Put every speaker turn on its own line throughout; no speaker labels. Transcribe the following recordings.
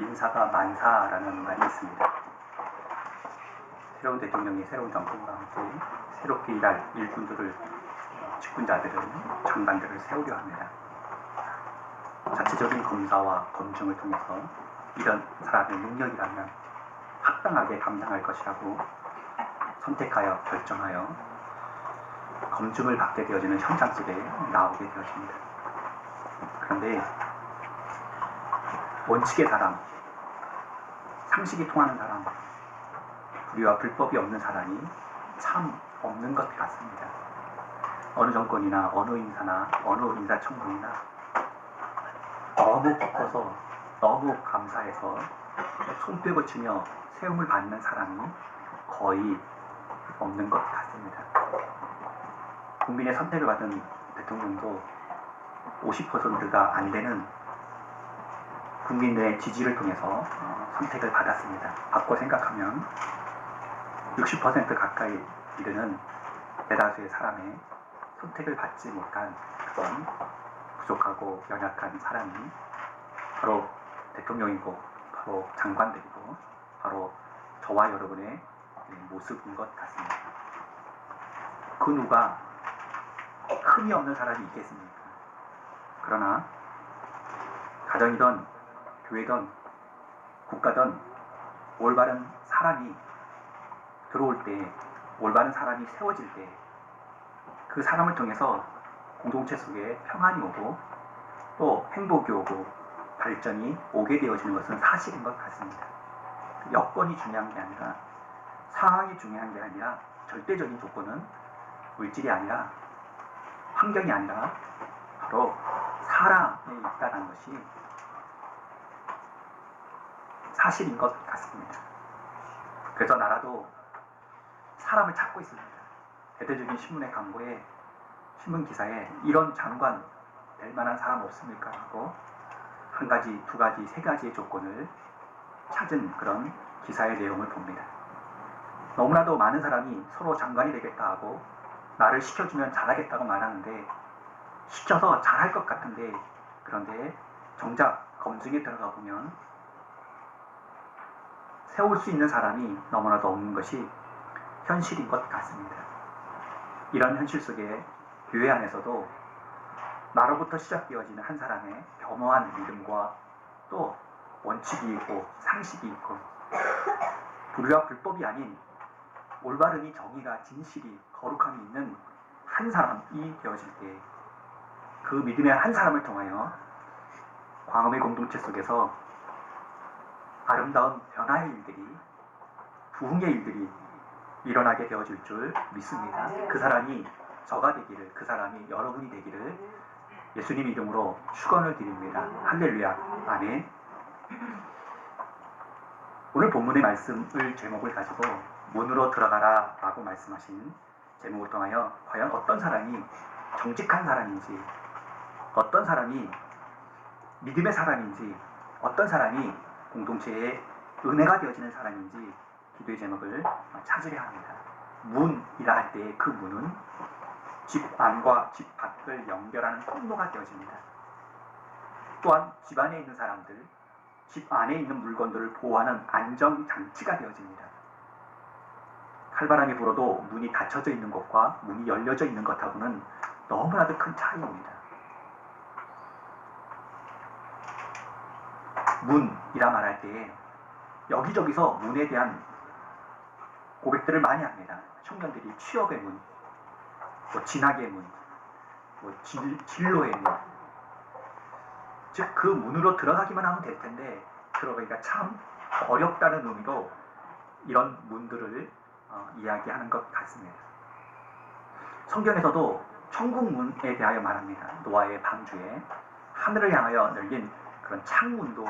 인사가 만사라는 말이 있습니다. 새로운 대통령이 새로운 정권과 함께 새롭게 일할 일꾼들을, 직분자들을, 장관들을 세우려 합니다. 자체적인 검사와 검증을 통해서 이런 사람의 능력이라면 합당하게 감당할 것이라고 선택하여 결정하여 검증을 받게 되어지는 현장 속에 나오게 되어집니다. 그런데 원칙의 사람, 상식이 통하는 사람, 불의와 불법이 없는 사람이 참 없는 것 같습니다. 어느 정권이나 어느 인사나 어느 인사청문이나 너무 기뻐서 너무 감사해서 손 빼고 치며 세움을 받는 사람이 거의 없는 것 같습니다. 국민의 선택을 받은 대통령도 50%가 안 되는 국민의 지지를 통해서 선택을 받았습니다. 바꿔 생각하면 60% 가까이 이르는 대다수의 사람의 선택을 받지 못한 그런 부족하고 연약한 사람이 바로 대통령이고 바로 장관들이고 바로 저와 여러분의 모습인 것 같습니다. 그 누가 흠이 없는 사람이 있겠습니까? 그러나 가정이든 교회든 국가든 올바른 사람이 들어올 때, 올바른 사람이 세워질 때 그 사람을 통해서 공동체 속에 평안이 오고 또 행복이 오고 발전이 오게 되어지는 것은 사실인 것 같습니다. 여건이 중요한 게 아니라, 상황이 중요한 게 아니라, 절대적인 조건은 물질이 아니라, 환경이 아니라 바로 사람에 있다는 것이 사실인 것 같습니다. 그래서 나라도 사람을 찾고 있습니다. 대대적인 신문의 광고에, 신문 기사에 이런 장관 될 만한 사람 없습니까? 하고 한 가지, 두 가지, 세 가지의 조건을 찾은 그런 기사의 내용을 봅니다. 너무나도 많은 사람이 서로 장관이 되겠다 하고 나를 시켜주면 잘하겠다고 말하는데, 시켜서 잘할 것 같은데, 그런데 정작 검증에 들어가 보면 세울 수 있는 사람이 너무나도 없는 것이 현실인 것 같습니다. 이런 현실 속에 교회 안에서도 나로부터 시작되어지는 한 사람의 겸허한 믿음과 또 원칙이 있고 상식이 있고 불의와 불법이 아닌 올바름이, 정의가, 진실이, 거룩함이 있는 한 사람이 되어질 때 그 믿음의 한 사람을 통하여 광음의 공동체 속에서 아름다운 변화의 일들이, 부흥의 일들이 일어나게 되어질 줄 믿습니다. 그 사람이 저가 되기를, 그 사람이 여러분이 되기를 예수님 이름으로 축원을 드립니다. 할렐루야. 아멘. 오늘 본문의 말씀을 제목을 가지고 문으로 들어가라 라고 말씀하신 제목을 통하여 과연 어떤 사람이 정직한 사람인지, 어떤 사람이 믿음의 사람인지, 어떤 사람이 공동체의 은혜가 되어지는 사람인지 기도의 제목을 찾으려 합니다. 문이라 할 때 그 문은 집 안과 집 밖을 연결하는 통로가 되어집니다. 또한 집 안에 있는 사람들, 집 안에 있는 물건들을 보호하는 안전장치가 되어집니다. 칼바람이 불어도 문이 닫혀져 있는 것과 문이 열려져 있는 것하고는 너무나도 큰 차이입니다. 문이라 말할 때 여기저기서 문에 대한 고백들을 많이 합니다. 청년들이 취업의 문, 뭐 진학의 문, 뭐 진로의 문. 즉 그 문으로 들어가기만 하면 될 텐데 들어가기가 참 어렵다는 의미로 이런 문들을 이야기하는 것 같습니다. 성경에서도 천국 문에 대하여 말합니다. 노아의 방주에 하늘을 향하여 열린 그런 창문도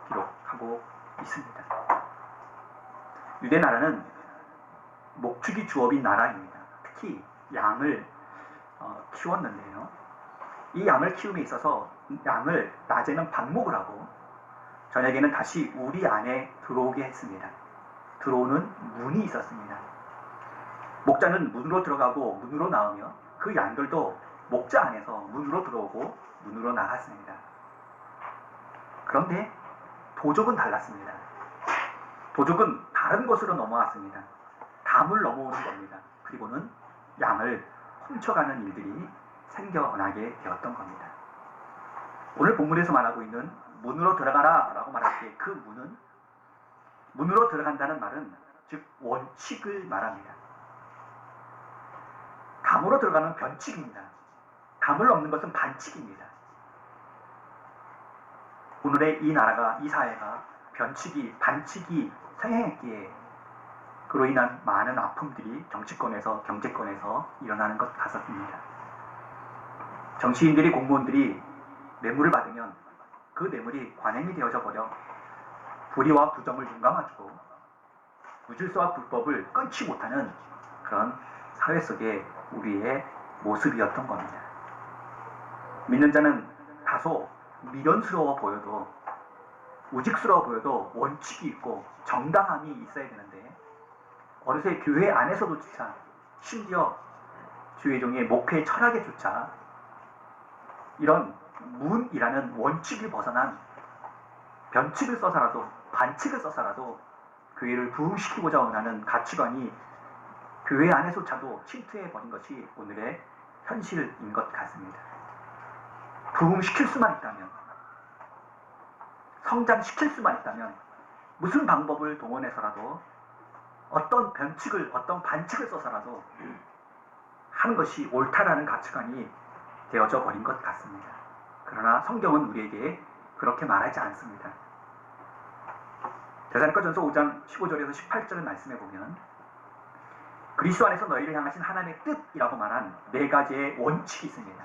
기록하고 있습니다. 유대 나라는 목축이 주업인 나라입니다. 특히 양을 키웠는데요. 이 양을 키움에 있어서 양을 낮에는 방목을 하고 저녁에는 다시 우리 안에 들어오게 했습니다. 들어오는 문이 있었습니다. 목자는 문으로 들어가고 문으로 나오며 그 양들도 목자 안에서 문으로 들어오고 문으로 나갔습니다. 그런데 도적은 달랐습니다. 도적은 다른 곳으로 넘어왔습니다. 담을 넘어오는 겁니다. 그리고는 양을 훔쳐가는 일들이 생겨나게 되었던 겁니다. 오늘 본문에서 말하고 있는 문으로 들어가라 라고 말할 때 그 문은, 문으로 들어간다는 말은 즉 원칙을 말합니다. 담으로 들어가는 변칙입니다. 담을 넘는 것은 반칙입니다. 오늘의 이 나라가, 이 사회가 변칙이, 반칙이 성행했기에 그로 인한 많은 아픔들이 정치권에서, 경제권에서 일어나는 것 같았습니다. 정치인들이, 공무원들이 뇌물을 받으면 그 뇌물이 관행이 되어져 버려 불의와 부정을 눈감아주고 무질서와 불법을 끊지 못하는 그런 사회 속에 우리의 모습이었던 겁니다. 믿는 자는 다소 미련스러워 보여도, 우직스러워 보여도 원칙이 있고 정당함이 있어야 되는데, 어느새 교회 안에서도조차, 심지어 주의종의 목회 철학에조차 이런 문이라는 원칙을 벗어난 변칙을 써서라도, 반칙을 써서라도 교회를 부흥시키고자 원하는 가치관이 교회 안에서조차도 침투해버린 것이 오늘의 현실인 것 같습니다. 부흥시킬 수만 있다면, 성장시킬 수만 있다면 무슨 방법을 동원해서라도 어떤 변칙을, 어떤 반칙을 써서라도 하는 것이 옳다라는 가치관이 되어져 버린 것 같습니다. 그러나 성경은 우리에게 그렇게 말하지 않습니다. 데살로니가전서 5장 15절에서 18절 말씀에 보면 그리스도 안에서 너희를 향하신 하나님의 뜻이라고 말한 4가지의 원칙이 있습니다.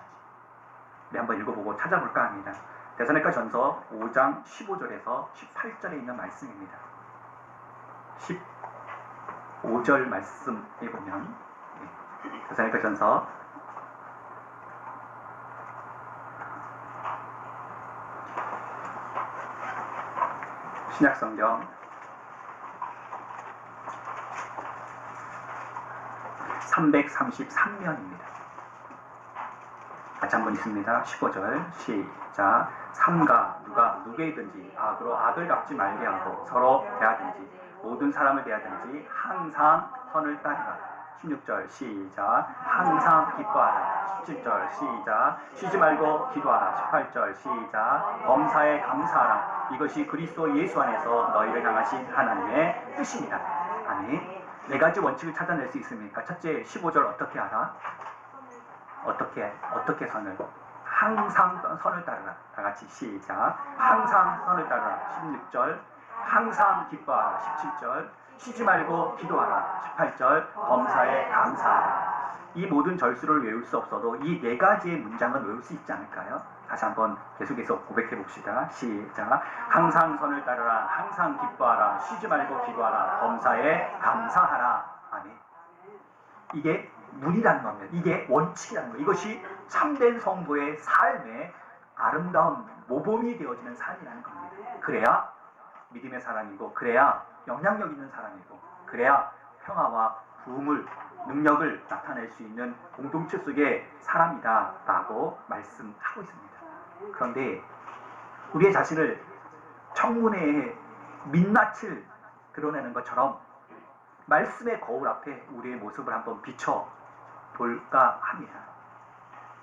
우리 한번 읽어보고 찾아볼까 합니다. 데살로니가전서 5장 15절에서 18절에 있는 말씀입니다. 15절 말씀에 보면 데살로니가전서 신약성경 333면입니다. 같이 한번 읽습니다. 15절 시작. 삼가 누가 누구에든지 악으로 악을 갚지 말게 하고 서로 대하든지 모든 사람을 대하든지 항상 선을 따르라. 16절 시작. 항상 기뻐하라. 17절 시작. 쉬지 말고 기도하라. 18절 시작. 범사에 감사하라. 이것이 그리스도 예수 안에서 너희를 향하신 하나님의 뜻입니다. 아멘. 4가지 원칙을 찾아낼 수 있습니까? 첫째, 15절 어떻게 하라? 어떻게 선을? 항상 선을 따르라. 다 같이 시작. 항상 선을 따르라. 16절 항상 기뻐하라. 17절 쉬지 말고 기도하라. 18절 범사에 감사하라. 이 모든 절수를 외울 수 없어도 이 4가지의 문장은 외울 수 있지 않을까요? 다시 한번 계속해서 고백해 봅시다. 시작. 항상 선을 따르라. 항상 기뻐하라. 쉬지 말고 기도하라. 범사에 감사하라. 아멘. 이게 문이라는 겁니다. 이게 원칙이라는 거예요. 이것이 참된 성도의 삶의 아름다운 모범이 되어지는 삶이라는 겁니다. 그래야 믿음의 사람이고, 그래야 영향력 있는 사람이고, 그래야 평화와 부흥을, 능력을 나타낼 수 있는 공동체 속의 사람이다 라고 말씀하고 있습니다. 그런데 우리의 자신을 청문회에 민낯을 드러내는 것처럼 말씀의 거울 앞에 우리의 모습을 한번 비춰볼까 합니다.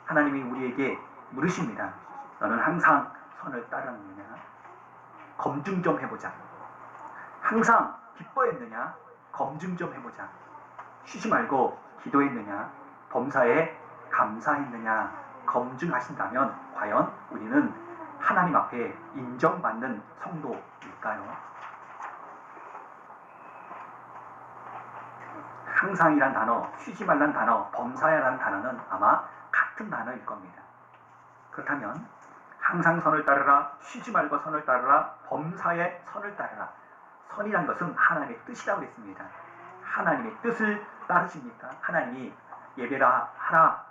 하나님이 우리에게 물으십니다. 너는 항상 선을 따르느냐? 검증 좀 해보자. 항상 기뻐했느냐? 검증 좀 해보자. 쉬지 말고 기도했느냐? 범사에 감사했느냐? 검증하신다면 과연 우리는 하나님 앞에 인정받는 성도일까요? 항상이란 단어, 쉬지 말란 단어, 범사야라는 단어는 아마 같은 단어일 겁니다. 그렇다면 항상 선을 따르라, 쉬지 말고 선을 따르라, 범사에 선을 따르라. 선이란 것은 하나님의 뜻이라고 그랬습니다. 하나님의 뜻을 따르십니까? 하나님이 예배라 하라,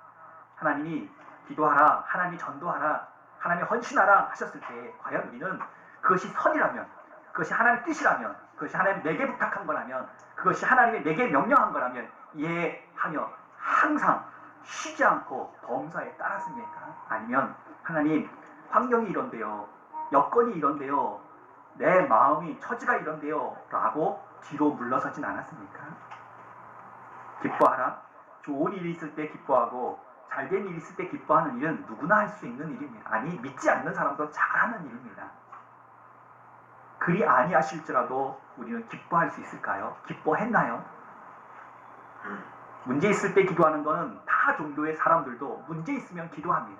하나님이 기도하라, 하나님이 전도하라, 하나님이 헌신하라 하셨을 때 과연 우리는 그것이 선이라면, 그것이 하나님의 뜻이라면, 그것이 하나님이 내게 부탁한 거라면, 그것이 하나님이 내게 명령한 거라면 이해하며 항상 쉬지 않고 범사에 따랐습니까? 아니면 하나님 환경이 이런데요, 여건이 이런데요, 내 마음이 처지가 이런데요 라고 뒤로 물러서진 않았습니까? 기뻐하라. 좋은 일이 있을 때 기뻐하고 잘된 일이 있을 때 기뻐하는 일은 누구나 할 수 있는 일입니다. 아니, 믿지 않는 사람도 잘하는 일입니다. 그리 아니하실지라도 우리는 기뻐할 수 있을까요? 기뻐했나요? 문제 있을 때 기도하는 것은 다 종교의 사람들도 문제 있으면 기도합니다.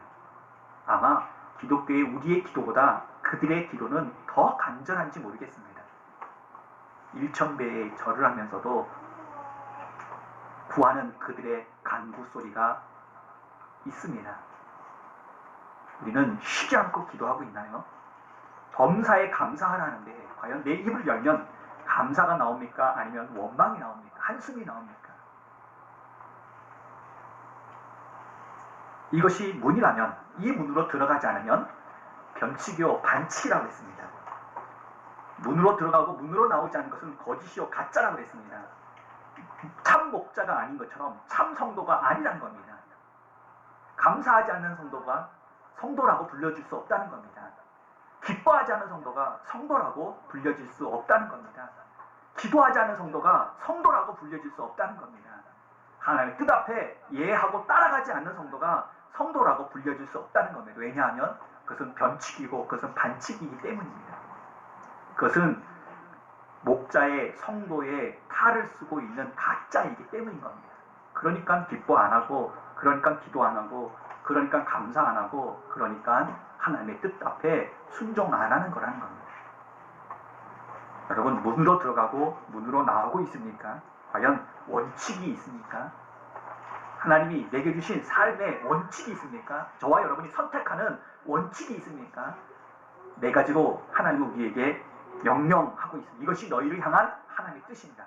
아마 기독교의 우리의 기도보다 그들의 기도는 더 간절한지 모르겠습니다. 1000배의 절을 하면서도 구하는 그들의 간구 소리가 있습니다. 우리는 쉬지 않고 기도하고 있나요? 범사에 감사하라는데 과연 내 입을 열면 감사가 나옵니까? 아니면 원망이 나옵니까? 한숨이 나옵니까? 이것이 문이라면 이 문으로 들어가지 않으면 변칙이요 반칙이라고 했습니다. 문으로 들어가고 문으로 나오지 않는 것은 거짓이요 가짜라고 했습니다. 참 목자가 아닌 것처럼 참 성도가 아니라는 겁니다. 감사하지 않는 성도가 성도라고 불려질 수 없다는 겁니다. 기뻐하지 않는 성도가 성도라고 불려질 수 없다는 겁니다. 기도하지 않는 성도가 성도라고 불려질 수 없다는 겁니다. 하나님의 뜻 앞에 예하고 따라가지 않는 성도가 성도라고 불려질 수 없다는 겁니다. 왜냐하면 그것은 변칙이고 그것은 반칙이기 때문입니다. 그것은 목자의 성도의 탈을 쓰고 있는 가짜이기 때문인 겁니다. 그러니까 기뻐 안 하고, 그러니까 기도 안 하고, 그러니까 감사 안 하고, 그러니까 하나님의 뜻 앞에 순종 안 하는 거라는 겁니다. 여러분, 문으로 들어가고 문으로 나오고 있습니까? 과연 원칙이 있습니까? 하나님이 내게 주신 삶의 원칙이 있습니까? 저와 여러분이 선택하는 원칙이 있습니까? 네 가지로 하나님은 우리에게 명령하고 있습니다. 이것이 너희를 향한 하나님의 뜻입니다.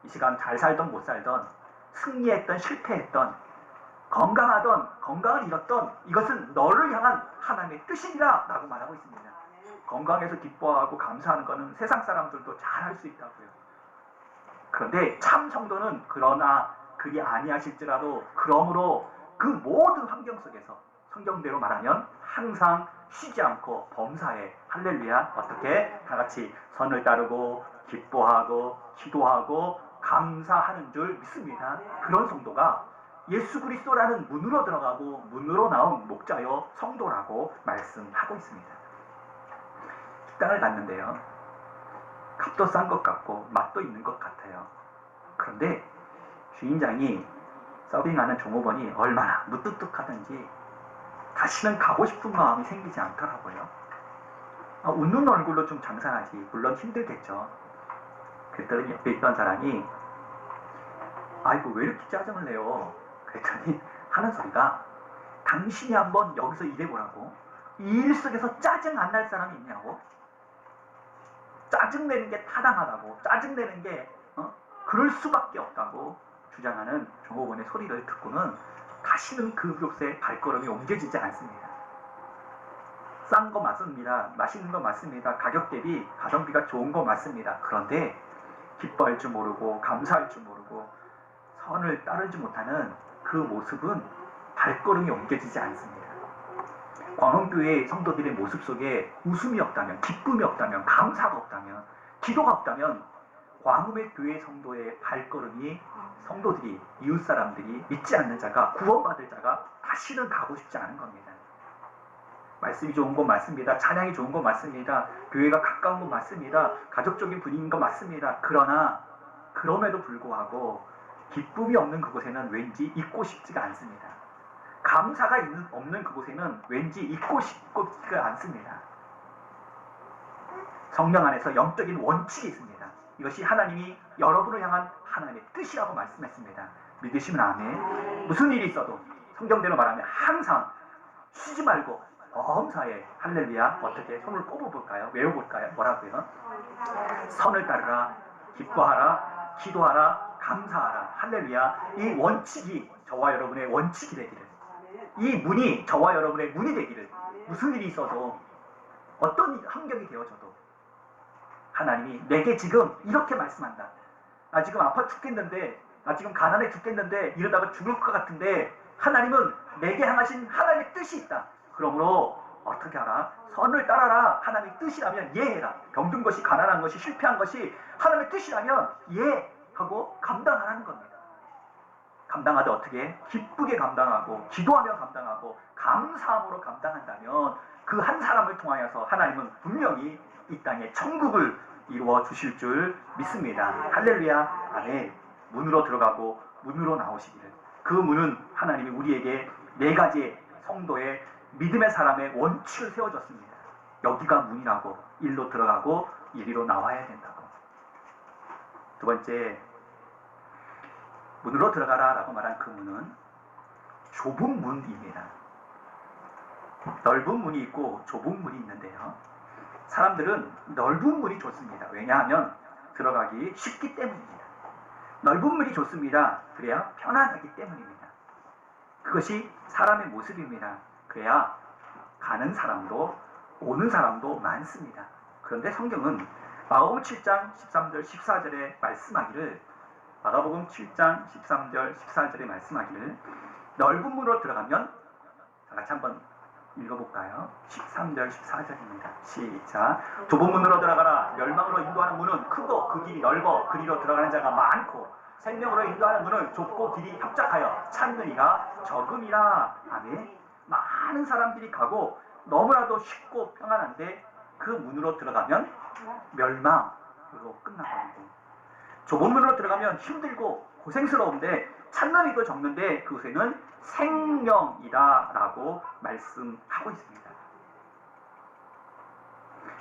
이 시간 잘 살던 못 살던, 승리했던 실패했던, 건강하던 건강을 잃었던, 이것은 너를 향한 하나님의 뜻이니라 라고 말하고 있습니다. 건강해서 기뻐하고 감사하는 것은 세상 사람들도 잘 할 수 있다고요. 그런데 참 성도는 그러나 그리 아니하실지라도 그러므로 그 모든 환경 속에서 성경대로 말하면 항상 쉬지 않고 범사에 할렐루야 어떻게 다같이 선을 따르고 기뻐하고 기도하고 감사하는 줄 믿습니다. 그런 성도가 예수 그리스도라는 문으로 들어가고 문으로 나온 목자요 성도라고 말씀하고 있습니다. 식당을 갔는데요, 값도 싼 것 같고 맛도 있는 것 같아요. 그런데 주인장이 서빙하는 종업원이 얼마나 무뚝뚝하든지 다시는 가고 싶은 마음이 생기지 않더라고요. 웃는 얼굴로 좀 장사하지, 물론 힘들겠죠. 그랬더니 옆에 있던 사람이 아이고 왜 이렇게 짜증을 내요? 그랬더니 하는 소리가 당신이 한번 여기서 일해보라고. 이 일 속에서 짜증 안 날 사람이 있냐고. 짜증내는 게 타당하다고, 짜증내는 게 그럴 수밖에 없다고 주장하는 종업원의 소리를 듣고는 다시는 그 곳에 발걸음이 옮겨지지 않습니다. 싼 거 맞습니다. 맛있는 거 맞습니다. 가격 대비 가성비가 좋은 거 맞습니다. 그런데 기뻐할 줄 모르고 감사할 줄 모르고 선을 따르지 못하는 그 모습은 발걸음이 옮겨지지 않습니다. 광흥교회 성도들의 모습 속에 웃음이 없다면, 기쁨이 없다면, 감사가 없다면, 기도가 없다면 광음의 교회 성도의 발걸음이, 성도들이, 이웃사람들이, 믿지 않는 자가, 구원받을 자가 다시는 가고 싶지 않은 겁니다. 말씀이 좋은 건 맞습니다. 찬양이 좋은 건 맞습니다. 교회가 가까운 건 맞습니다. 가족적인 분위기인 건 맞습니다. 그러나 그럼에도 불구하고 기쁨이 없는 그곳에는 왠지 있고 싶지가 않습니다. 감사가 없는 그곳에는 왠지 있고 싶지가 않습니다. 성령 안에서 영적인 원칙이 있습니다. 이것이 하나님이 여러분을 향한 하나님의 뜻이라고 말씀했습니다. 믿으시면 아멘. 무슨 일이 있어도 성경대로 말하면 항상 쉬지 말고 범사에 할렐루야 어떻게 손을 꼽아볼까요? 외워볼까요? 뭐라고요? 선을 따르라, 기뻐하라, 기도하라, 감사하라, 할렐루야. 이 원칙이 저와 여러분의 원칙이 되기를, 이 문이 저와 여러분의 문이 되기를, 무슨 일이 있어도 어떤 환경이 되어져도 하나님이 내게 지금 이렇게 말씀한다. 나 지금 아파 죽겠는데, 나 지금 가난해 죽겠는데, 이러다가 죽을 것 같은데 하나님은 내게 향하신 하나님의 뜻이 있다. 그러므로 어떻게 하라? 선을 따라라. 하나님의 뜻이라면 예 해라. 병든 것이, 가난한 것이, 실패한 것이 하나님의 뜻이라면 예 하고 감당하라는 겁니다. 감당하되 어떻게? 기쁘게 감당하고 기도하며 감당하고 감사함으로 감당한다면 그 한 사람을 통하여서 하나님은 분명히 이 땅에 천국을 이루어 주실 줄 믿습니다. 할렐루야. 아멘. 문으로 들어가고 문으로 나오시기를. 그 문은 하나님이 우리에게 네 가지의 성도의 믿음의 사람의 원칙을 세워줬습니다. 여기가 문이라고, 일로 들어가고 이리로 나와야 된다고. 두 번째, 문으로 들어가라 라고 말한 그 문은 좁은 문입니다. 넓은 문이 있고 좁은 문이 있는데요. 사람들은 넓은 문이 좋습니다. 왜냐하면 들어가기 쉽기 때문입니다. 넓은 문이 좋습니다. 그래야 편안하기 때문입니다. 그것이 사람의 모습입니다. 그래야 가는 사람도 오는 사람도 많습니다. 그런데 성경은 마가복음 7장 13절 14절에 말씀하기를, 마가복음 7장 13절 14절에 말씀하기를 넓은 문으로 들어가면, 다 같이 한번 읽어볼까요? 13절 14절입니다. 시작. 좁은 문으로 들어가라. 멸망으로 인도하는 문은 크고 그 길이 넓어 그리로 들어가는 자가 많고 생명으로 인도하는 문은 좁고 길이 협착하여 찾는 이가 적음이라. 아멘. 많은 사람들이 가고 너무나도 쉽고 평안한데 그 문으로 들어가면 멸망으로 끝나버리고, 좁은 문으로 들어가면 힘들고 고생스러운데 찾는 이도 적는데 그곳에는 생명이다 라고 말씀하고 있습니다.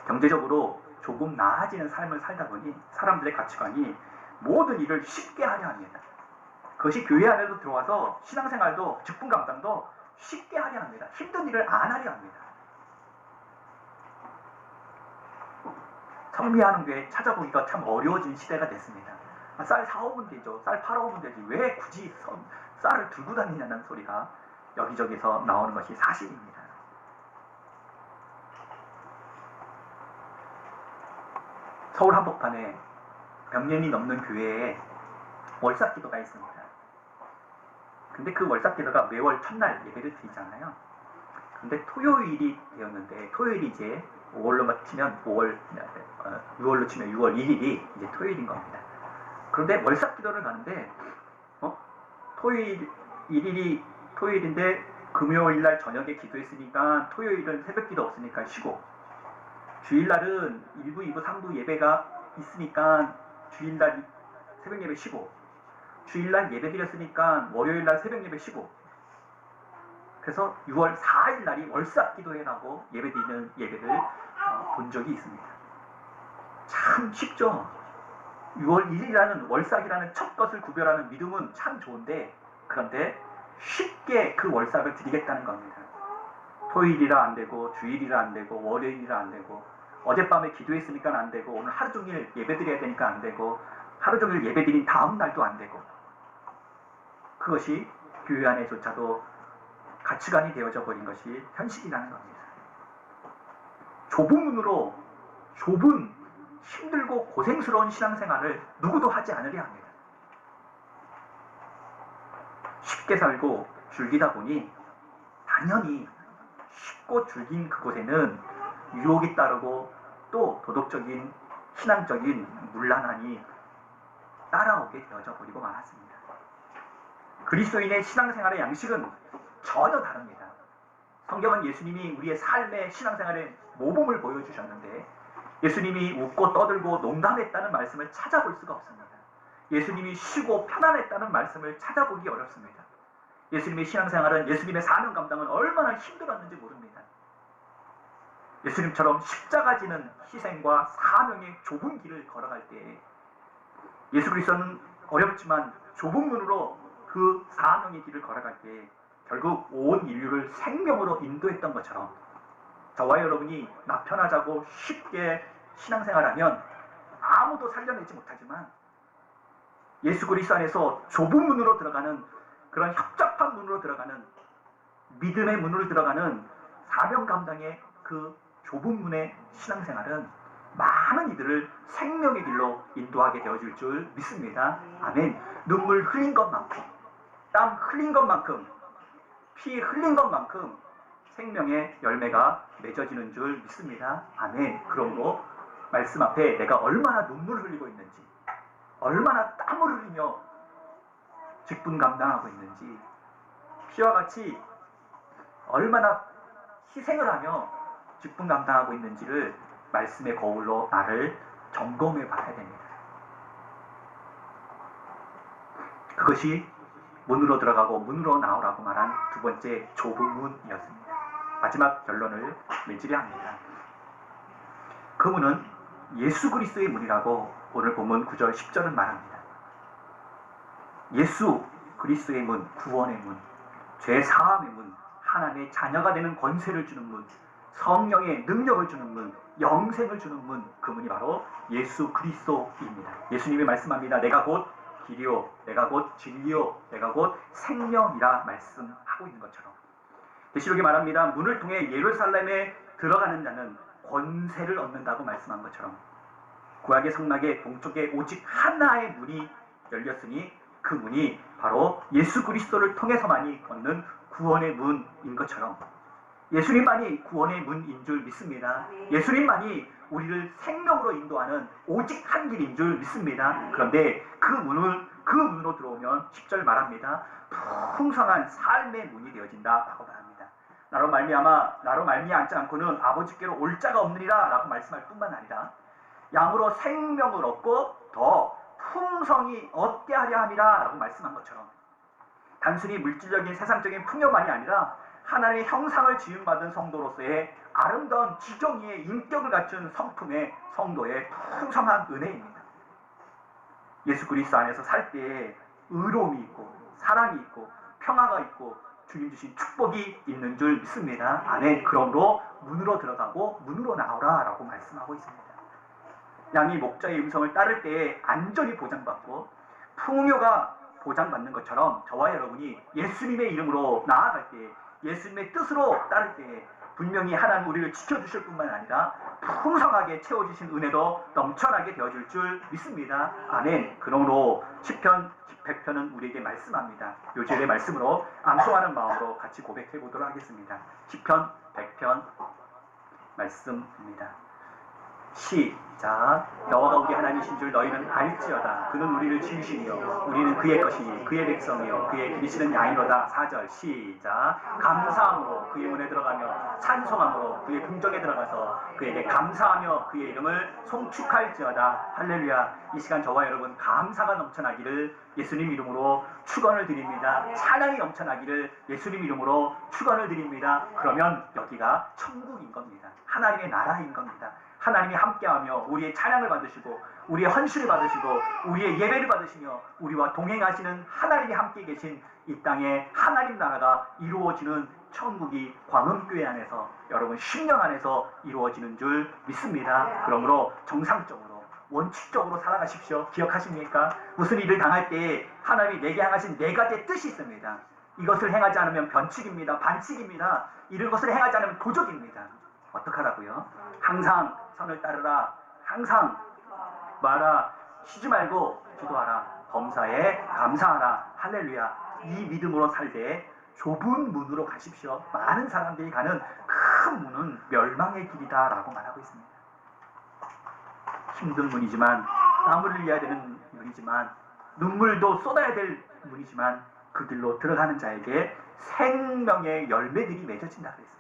경제적으로 조금 나아지는 삶을 살다 보니 사람들의 가치관이 모든 일을 쉽게 하려 합니다. 그것이 교회 안에도 들어와서 신앙생활도 직분 감당도 쉽게 하려 합니다. 힘든 일을 안 하려 합니다. 성미하는 게 찾아보기가 참 어려워진 시대가 됐습니다. 쌀 사오면 되죠. 쌀 팔아오면 되지. 왜 굳이 쌀을 들고 다니냐는 소리가 여기저기서 나오는 것이 사실입니다. 서울 한복판에 100년이 넘는 교회에 월삭기도가 있습니다. 근데 그 월삭기도가 매월 첫날 예배를 드리잖아요. 근데 토요일이 되었는데, 토요일이 이제 5월로 치면 6월로 치면 6월 1일이 이제 토요일인 겁니다. 그런데 월삭기도를 가는데 토요일 1일이 토요일인데 금요일날 저녁에 기도했으니까 토요일은 새벽기도 없으니까 쉬고, 주일날은 1부, 2부, 3부 예배가 있으니까 주일날 새벽 예배 쉬고, 주일날 예배 드렸으니까 월요일날 새벽 예배 쉬고, 그래서 6월 4일날이 월삭기도회라고 예배 드리는 예배를 본 적이 있습니다. 참 쉽죠. 6월 1일이라는 월삭이라는 첫 것을 구별하는 믿음은 참 좋은데, 그런데 쉽게 그 월삭을 드리겠다는 겁니다. 토요일이라 안 되고, 주일이라 안 되고, 월요일이라 안 되고, 어젯밤에 기도했으니까 안 되고, 오늘 하루 종일 예배 드려야 되니까 안 되고, 하루 종일 예배 드린 다음 날도 안 되고, 그것이 교회 안에조차도 가치관이 되어져 버린 것이 현실이라는 겁니다. 좁은 문으로 좁은 힘들고 고생스러운 신앙생활을 누구도 하지 않으려 합니다. 쉽게 살고 즐기다 보니 당연히 쉽고 즐긴 그곳에는 유혹이 따르고 또 도덕적인 신앙적인 문란함이 따라오게 되어져 버리고 말았습니다. 그리스도인의 신앙생활의 양식은 전혀 다릅니다. 성경은 예수님이 우리의 삶의 신앙생활의 모범을 보여주셨는데, 예수님이 웃고 떠들고 농담했다는 말씀을 찾아볼 수가 없습니다. 예수님이 쉬고 편안했다는 말씀을 찾아보기 어렵습니다. 예수님의 신앙생활은, 예수님의 사명 감당은 얼마나 힘들었는지 모릅니다. 예수님처럼 십자가 지는 희생과 사명의 좁은 길을 걸어갈 때 예수 그리스도는 어렵지만 좁은 문으로 그 사명의 길을 걸어갈 때 결국 온 인류를 생명으로 인도했던 것처럼, 저와 여러분이 나 편하자고 쉽게 신앙생활하면 아무도 살려내지 못하지만 예수 그리스도 안에서 좁은 문으로 들어가는, 그런 협잡한 문으로 들어가는, 믿음의 문으로 들어가는 사명 감당의 그 좁은 문의 신앙생활은 많은 이들을 생명의 길로 인도하게 되어질 줄 믿습니다. 아멘. 눈물 흘린 것만큼, 땀 흘린 것만큼, 피 흘린 것만큼 생명의 열매가 맺어지는 줄 믿습니다. 아멘. 그러므로 말씀 앞에 내가 얼마나 눈물을 흘리고 있는지, 얼마나 땀을 흘리며 직분 감당하고 있는지, 피와 같이 얼마나 희생을 하며 직분 감당하고 있는지를 말씀의 거울로 나를 점검해 봐야 됩니다. 그것이 문으로 들어가고 문으로 나오라고 말한 두 번째 좁은 문이었습니다. 마지막 결론을 맺으려 합니다. 그 문은 예수 그리스도의 문이라고 오늘 본문 9절 10절은 말합니다. 예수 그리스도의 문, 구원의 문, 죄 사함의 문, 하나님의 자녀가 되는 권세를 주는 문, 성령의 능력을 주는 문, 영생을 주는 문, 그 문이 바로 예수 그리스도입니다. 예수님이 말씀합니다. 내가 곧 길이요, 내가 곧 진리요, 내가 곧 생명이라 말씀하고 있는 것처럼 계시록이 말합니다. 문을 통해 예루살렘에 들어가는 자는 권세를 얻는다고 말씀한 것처럼 구약의 성막의 동쪽에 오직 하나의 문이 열렸으니 그 문이 바로 예수 그리스도를 통해서만이 걷는 구원의 문인 것처럼 예수님만이 구원의 문인 줄 믿습니다. 예수님만이 우리를 생명으로 인도하는 오직 한 길인 줄 믿습니다. 그런데 그 문으로 들어오면 10절 말합니다. 풍성한 삶의 문이 되어진다라고 말합니다. 나로 말미암지 않고는 아버지께로 올 자가 없느니라 라고 말씀할 뿐만 아니라 양으로 생명을 얻고 더 풍성히 얻게 하려 함이라 라고 말씀한 것처럼 단순히 물질적인 세상적인 풍요만이 아니라 하나님의 형상을 지음받은 성도로서의 아름다운 지정의의 인격을 갖춘 성품의 성도의 풍성한 은혜입니다. 예수 그리스도 안에서 살 때에 의로움이 있고 사랑이 있고 평화가 있고 주님 주신 축복이 있는 줄 믿습니다. 아멘. 그러므로 문으로 들어가고 문으로 나오라 라고 말씀하고 있습니다. 양이 목자의 음성을 따를 때에 안전이 보장받고 풍요가 보장받는 것처럼 저와 여러분이 예수님의 이름으로 나아갈 때 예수님의 뜻으로 따를 때 분명히 하나님 우리를 지켜주실 뿐만 아니라 풍성하게 채워주신 은혜도 넘쳐나게 되어줄 줄 믿습니다. 아멘. 그러므로 시편 100편은 우리에게 말씀합니다. 요절의 말씀으로 암송하는 마음으로 같이 고백해 보도록 하겠습니다. 시편 100편 말씀입니다. 시작. 여호와가 우리 하나님이신 줄 너희는 알지어다. 그는 우리를 지으시며 우리는 그의 것이니 그의 백성이요 그의 기르시는 양이로다. 4절 시작. 감사함으로 그의 문에 들어가며 찬송함으로 그의 궁정에 들어가서 그에게 감사하며 그의 이름을 송축할지어다. 할렐루야. 이 시간 저와 여러분 감사가 넘쳐나기를 예수님 이름으로 축원을 드립니다. 찬양이 넘쳐나기를 예수님 이름으로 축원을 드립니다. 그러면 여기가 천국인 겁니다. 하나님의 나라인 겁니다. 하나님이 함께하며 우리의 찬양을 받으시고 우리의 헌신을 받으시고 우리의 예배를 받으시며 우리와 동행하시는 하나님이 함께 계신 이 땅에 하나님 나라가 이루어지는 천국이 광음교회 안에서 여러분 10년 안에서 이루어지는 줄 믿습니다. 그러므로 정상적으로 원칙적으로 살아가십시오. 기억하십니까? 무슨 일을 당할 때 하나님이 내게 향하신 네 가지의 뜻이 있습니다. 이것을 행하지 않으면 변칙입니다. 반칙입니다. 이런 것을 행하지 않으면 도적입니다. 어떡하라고요? 항상 선을 따르라. 항상 말아. 쉬지 말고 기도하라. 범사에 감사하라. 할렐루야. 이 믿음으로 살 때 좁은 문으로 가십시오. 많은 사람들이 가는 큰 문은 멸망의 길이다 라고 말하고 있습니다. 힘든 문이지만 땀을 흘려야 되는 문이지만 눈물도 쏟아야 될 문이지만 그 길로 들어가는 자에게 생명의 열매들이 맺어진다 그랬습니다.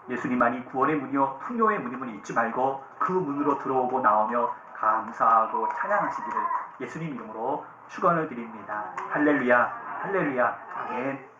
예수님만이 구원의 문이요 풍요의 문임을 잊지 말고 그 문으로 들어오고 나오며 감사하고 찬양하시기를 예수님 이름으로 축원을 드립니다. 할렐루야. 할렐루야. 아멘.